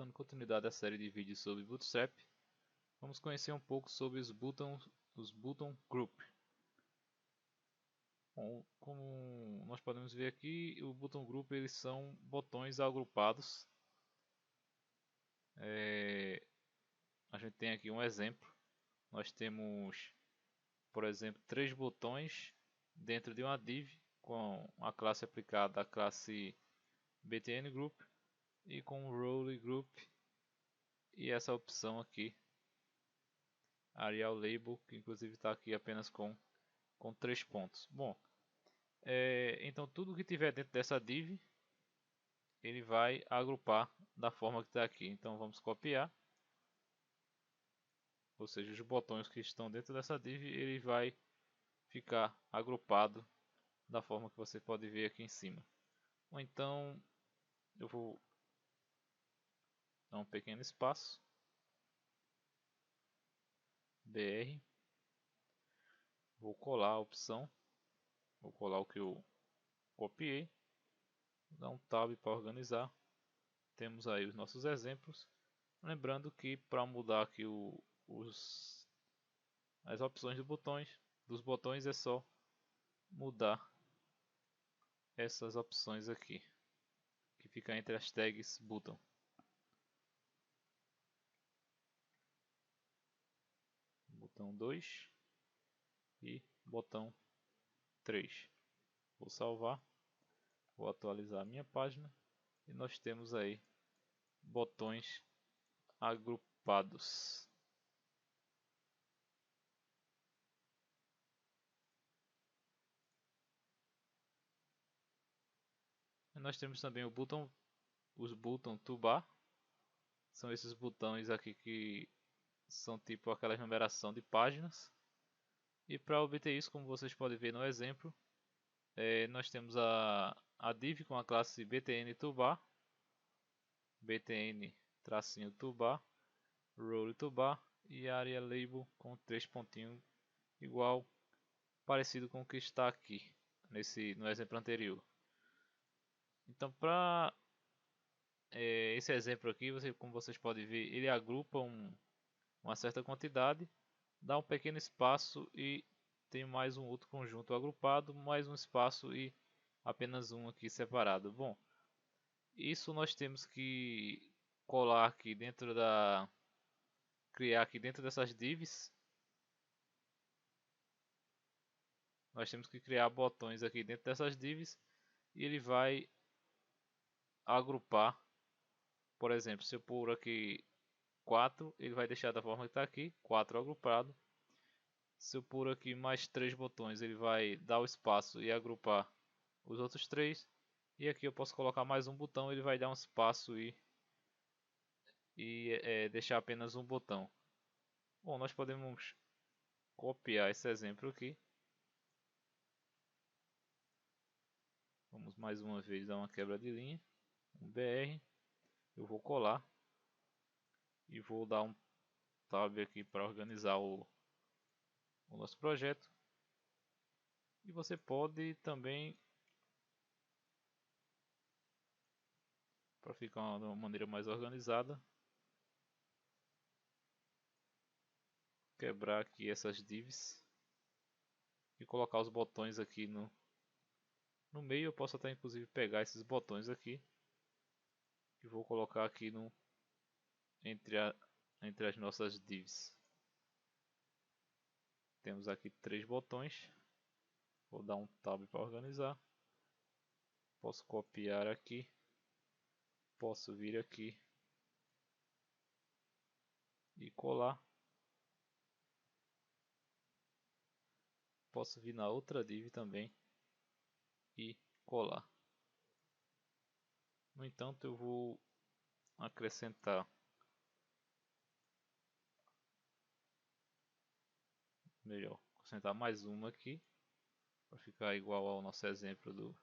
Dando continuidade à série de vídeos sobre Bootstrap, vamos conhecer um pouco sobre os button group. Bom, como nós podemos ver aqui, o button group eles são botões agrupados. A gente tem aqui um exemplo. Nós temos, por exemplo, 3 botões dentro de uma div com a classe aplicada, a classe btn group, e com o role group e essa opção aqui, Arial Label, que inclusive está aqui apenas com 3 pontos. Bom, então tudo que tiver dentro dessa div, ele vai agrupar da forma que está aqui. Então vamos copiar, ou seja, os botões que estão dentro dessa div, ele vai ficar agrupado da forma que você pode ver aqui em cima. Ou então eu vou dar um pequeno espaço, BR, vou colar a opção, vou colar o que eu copiei, dar um tab para organizar. Temos aí os nossos exemplos. Lembrando que para mudar aqui as opções dos botões é só mudar essas opções aqui, que fica entre as tags button. Botão 2 e botão 3. Vou salvar, vou atualizar a minha página e nós temos aí botões agrupados. E nós temos também os botão toolbar. São esses botões aqui que são tipo aquela numeração de páginas. E para obter isso, como vocês podem ver no exemplo, nós temos a div com a classe btn toolbar, btn-toolbar, role toolbar e area label com 3 pontinhos igual, parecido com o que está aqui no exemplo anterior. Então para esse exemplo aqui, como vocês podem ver, ele agrupa uma certa quantidade, dá um pequeno espaço e tem mais um outro conjunto agrupado, mais um espaço e apenas um aqui separado. Bom, isso nós temos que colar aqui dentro criar aqui dentro dessas divs. Nós temos que criar botões aqui dentro dessas divs e ele vai agrupar. Por exemplo, se eu pôr aqui 4, ele vai deixar da forma que está aqui, 4 agrupado. Se eu pôr aqui mais 3 botões, ele vai dar o espaço e agrupar os outros 3. E aqui eu posso colocar mais um botão, ele vai dar um espaço e deixar apenas um botão. Bom, nós podemos copiar esse exemplo aqui. Vamos mais uma vez dar uma quebra de linha, um BR. Eu vou colar e vou dar um tab aqui para organizar o nosso projeto. E você pode também, para ficar de uma maneira mais organizada, quebrar aqui essas divs e colocar os botões aqui no meio. Eu posso até inclusive pegar esses botões aqui e vou colocar aqui entre as nossas divs. Temos aqui 3 botões. Vou dar um tab para organizar. Posso copiar aqui. Posso vir aqui e colar. Posso vir na outra div também e colar. No entanto, eu vou acrescentar mais uma aqui para ficar igual ao nosso exemplo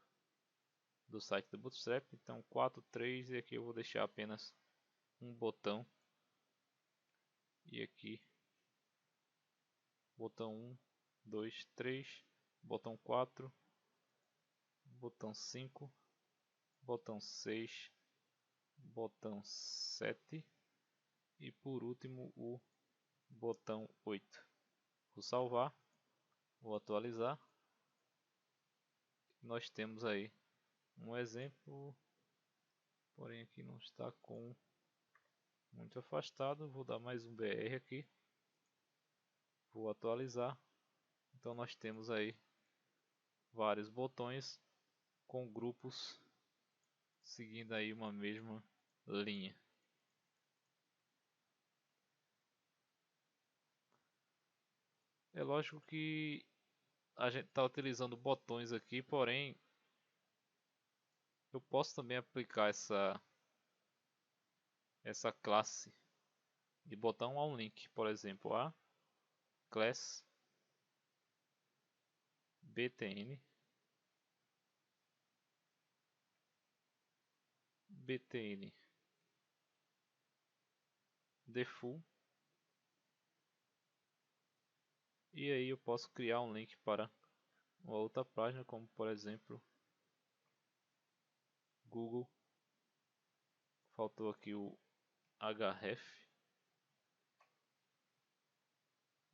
do site do Bootstrap. Então 4, 3 e aqui eu vou deixar apenas um botão. E aqui botão 1, 2, 3, botão 4, botão 5, botão 6, botão 7 e por último o botão 8. Vou salvar, vou atualizar. Nós temos aí um exemplo, porém aqui não está com muito afastado. Vou dar mais um BR aqui, vou atualizar. Então nós temos aí vários botões com grupos seguindo aí uma mesma linha. É lógico que a gente está utilizando botões aqui, porém eu posso também aplicar essa classe de botão a um link, por exemplo, a class btn default, e aí eu posso criar um link para uma outra página, como por exemplo Google. Faltou aqui o href,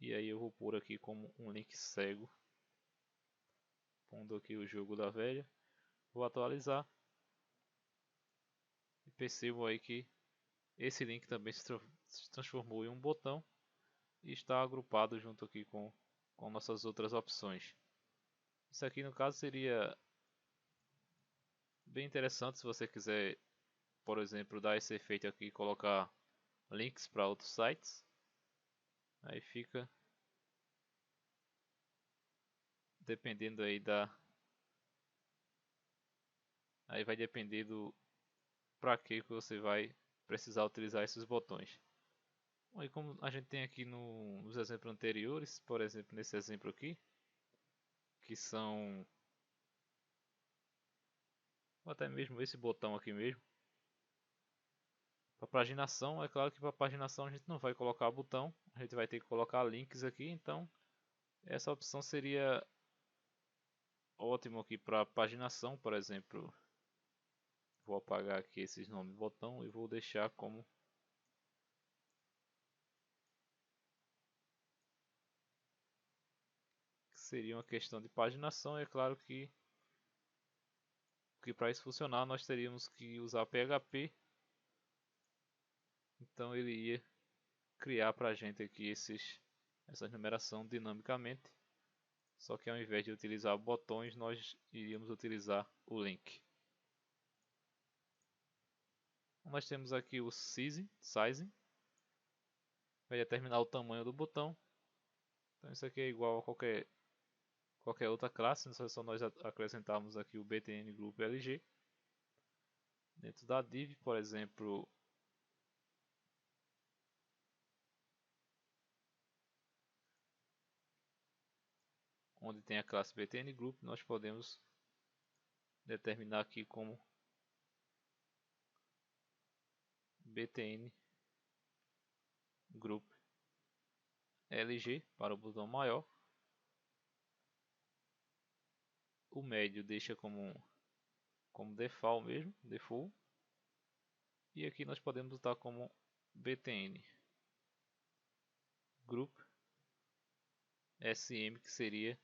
e aí eu vou pôr aqui como um link cego, pondo aqui o jogo da velha. Vou atualizar e percebo aí que esse link também se transformou em um botão e está agrupado junto aqui com nossas outras opções. Isso aqui no caso seria bem interessante se você quiser, por exemplo, dar esse efeito aqui e colocar links para outros sites. Aí fica dependendo aí aí vai depender do para que você vai precisar utilizar esses botões. Bom, e como a gente tem aqui nos exemplos anteriores, por exemplo, nesse exemplo aqui, que são ou até mesmo esse botão aqui mesmo. Para paginação, é claro que para paginação a gente não vai colocar botão, a gente vai ter que colocar links aqui, então essa opção seria ótimo aqui para paginação, por exemplo. Vou apagar aqui esses nomes de botão e vou deixar como que seria uma questão de paginação. É claro que para isso funcionar nós teríamos que usar PHP, então ele ia criar para a gente aqui essa numeração dinamicamente, só que ao invés de utilizar botões nós iríamos utilizar o link. Nós temos aqui o sizing, vai determinar o tamanho do botão. Então isso aqui é igual a qualquer outra classe, é só nós acrescentarmos aqui o btn group lg. Dentro da div, por exemplo, onde tem a classe btn group, nós podemos determinar aqui como btn group lg para o botão maior. O médio deixa como default mesmo, default. E aqui nós podemos botar como btn group sm, que seria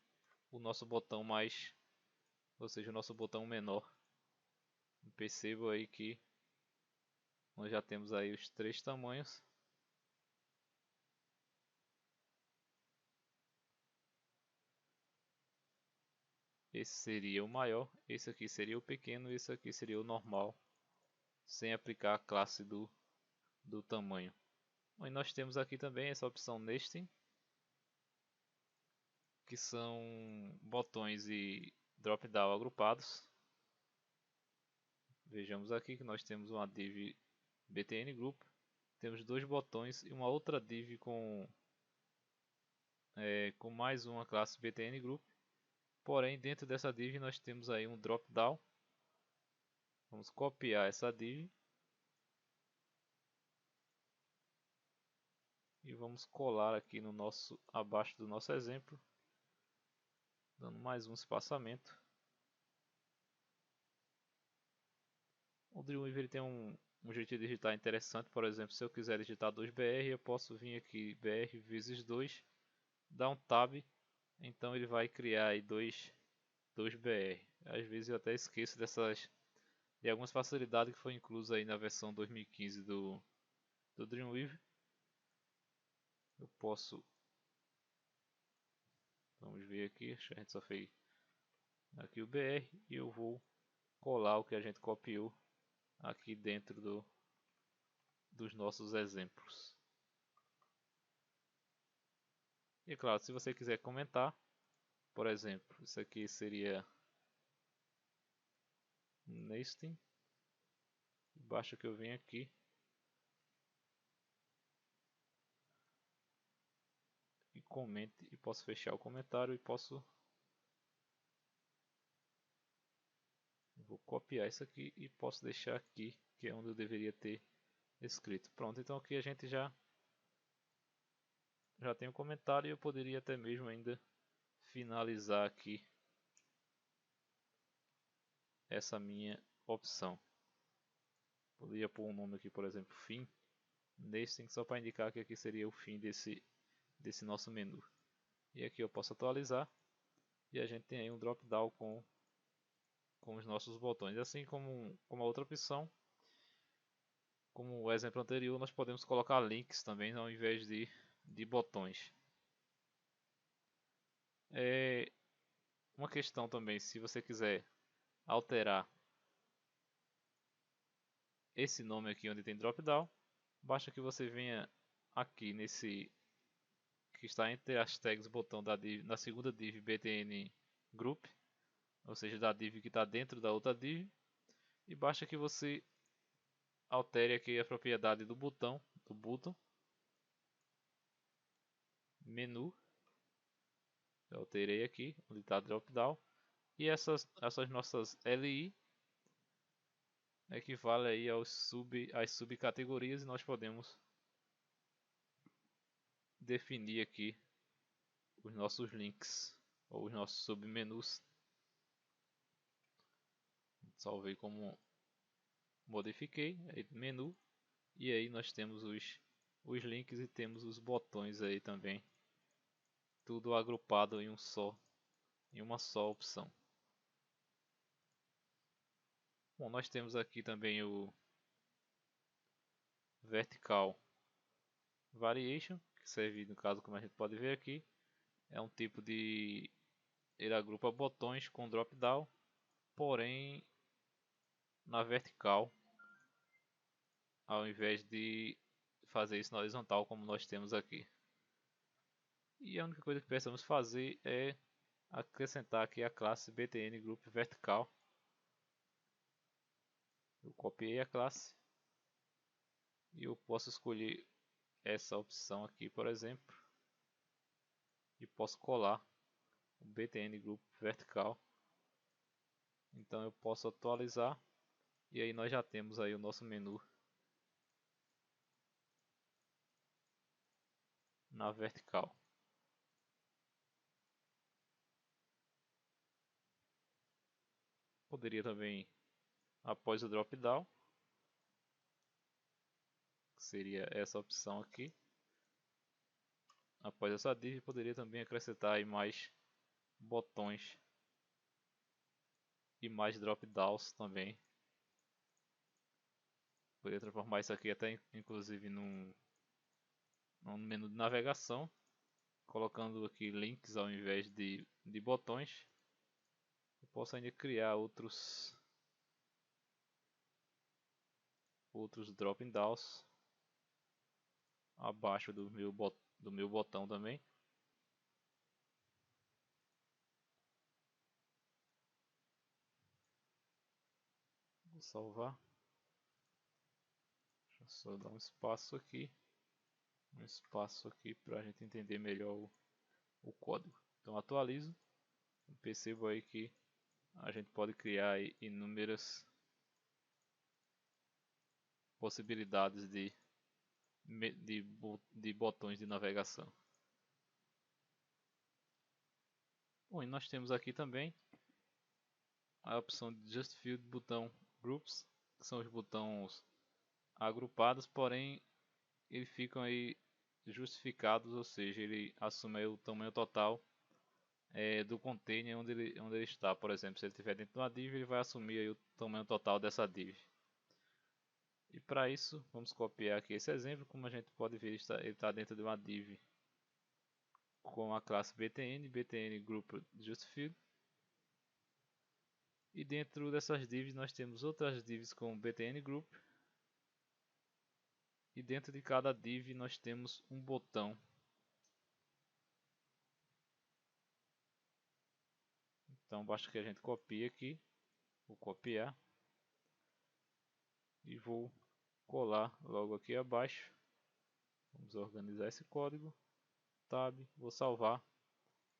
o nosso botão mais, ou seja, o nosso botão menor. Percebo aí que nós já temos aí os três tamanhos. Esse seria o maior, esse aqui seria o pequeno e esse aqui seria o normal, sem aplicar a classe do tamanho. Bom, e nós temos aqui também essa opção nesting, que são botões e drop-down agrupados. Vejamos aqui que nós temos uma div btn group, temos dois botões e uma outra div com mais uma classe btn group. Porém, dentro dessa div nós temos aí um drop-down. Vamos copiar essa div e vamos colar aqui no abaixo do nosso exemplo, dando mais um espaçamento. O Dreamweaver tem um jeito de digitar interessante. Por exemplo, se eu quiser digitar 2BR, eu posso vir aqui BR vezes 2, dar um Tab, então ele vai criar aí 2BR. Às vezes eu até esqueço de algumas facilidades que foi inclusa aí na versão 2015 do Dreamweaver. Eu posso, vamos ver aqui, a gente só fez aqui o BR e eu vou colar o que a gente copiou aqui dentro dos nossos exemplos. E claro, se você quiser comentar, por exemplo, isso aqui seria nesting. Basta que eu venha aqui e comente, e posso fechar o comentário e vou copiar isso aqui e posso deixar aqui, que é onde eu deveria ter escrito. Pronto, então aqui a gente já tem um comentário e eu poderia até mesmo ainda finalizar aqui essa minha opção. Poderia pôr um nome aqui, por exemplo, fim, nesting, só para indicar que aqui seria o fim desse nosso menu. E aqui eu posso atualizar e a gente tem aí um drop down com os nossos botões. Assim como a outra opção, como o exemplo anterior, nós podemos colocar links também ao invés de botões. É uma questão também, se você quiser alterar esse nome aqui onde tem drop down, basta que você venha aqui nesse que está entre as tags botão da div, na segunda div btn group, ou seja, da div que está dentro da outra div, e basta que você altere aqui a propriedade do botão, menu, eu alterei aqui onde está drop down, e essas nossas LI equivale aí às subcategorias, e nós podemos definir aqui os nossos links ou os nossos submenus. Salvei como modifiquei, aí menu, e aí nós temos os links e temos os botões aí também, tudo agrupado em uma só opção. Bom, nós temos aqui também o vertical variation, que serve, no caso, como a gente pode ver aqui, é um tipo de, ele agrupa botões com drop down, porém na vertical, ao invés de fazer isso na horizontal como nós temos aqui. E a única coisa que precisamos fazer é acrescentar aqui a classe btn group vertical. Eu copiei a classe e eu posso escolher essa opção aqui, por exemplo, e posso colar o btn group vertical. Então eu posso atualizar e aí nós já temos aí o nosso menu na vertical. Poderia também, após o drop down, que seria essa opção aqui, após essa div, poderia também acrescentar aí mais botões e mais drop downs também. Poderia transformar isso aqui até inclusive num menu de navegação, colocando aqui links ao invés de botões. Eu posso ainda criar outros drop downs abaixo do meu botão também. Vou salvar. Deixa eu só dar um espaço aqui para a gente entender melhor o código. Então atualizo, percebo aí que a gente pode criar aí inúmeras possibilidades de botões de navegação. Bom, e nós temos aqui também a opção de Just Field botão Groups, que são os botões agrupados, porém eles ficam aí justificados, ou seja, ele assume aí o tamanho total do container onde ele está. Por exemplo, se ele estiver dentro de uma div, ele vai assumir aí o tamanho total dessa div. E para isso, vamos copiar aqui esse exemplo. Como a gente pode ver, ele está dentro de uma div com a classe btn group justified. E dentro dessas divs nós temos outras divs com btn group. E dentro de cada div nós temos um botão. Então basta que a gente copie aqui. Vou copiar. E vou colar logo aqui abaixo. Vamos organizar esse código. Tab, vou salvar.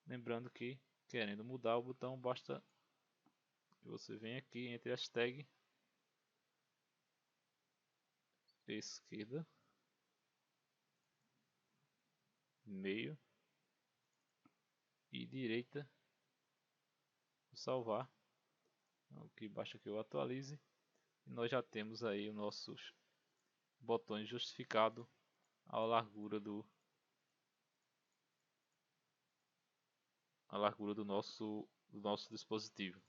Lembrando que, querendo mudar o botão, basta que você venha aqui entre as tags esquerda, meio e direita. Vou salvar. Então, aqui basta que eu atualize. E nós já temos aí os nossos botões justificados à largura do nosso dispositivo.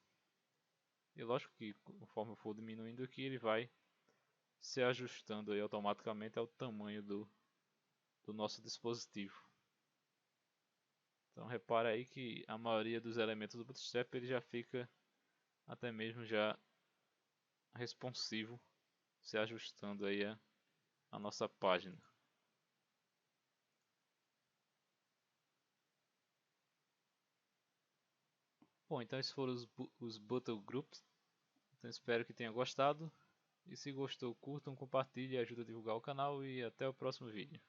E lógico que conforme eu for diminuindo aqui, ele vai se ajustando aí automaticamente ao tamanho do nosso dispositivo. Então repara aí que a maioria dos elementos do Bootstrap ele já fica até mesmo já responsivo, se ajustando aí a nossa página. Bom, então esses foram os Button Groups. Então espero que tenha gostado. E se gostou, curtam, compartilhem, ajuda a divulgar o canal e até o próximo vídeo.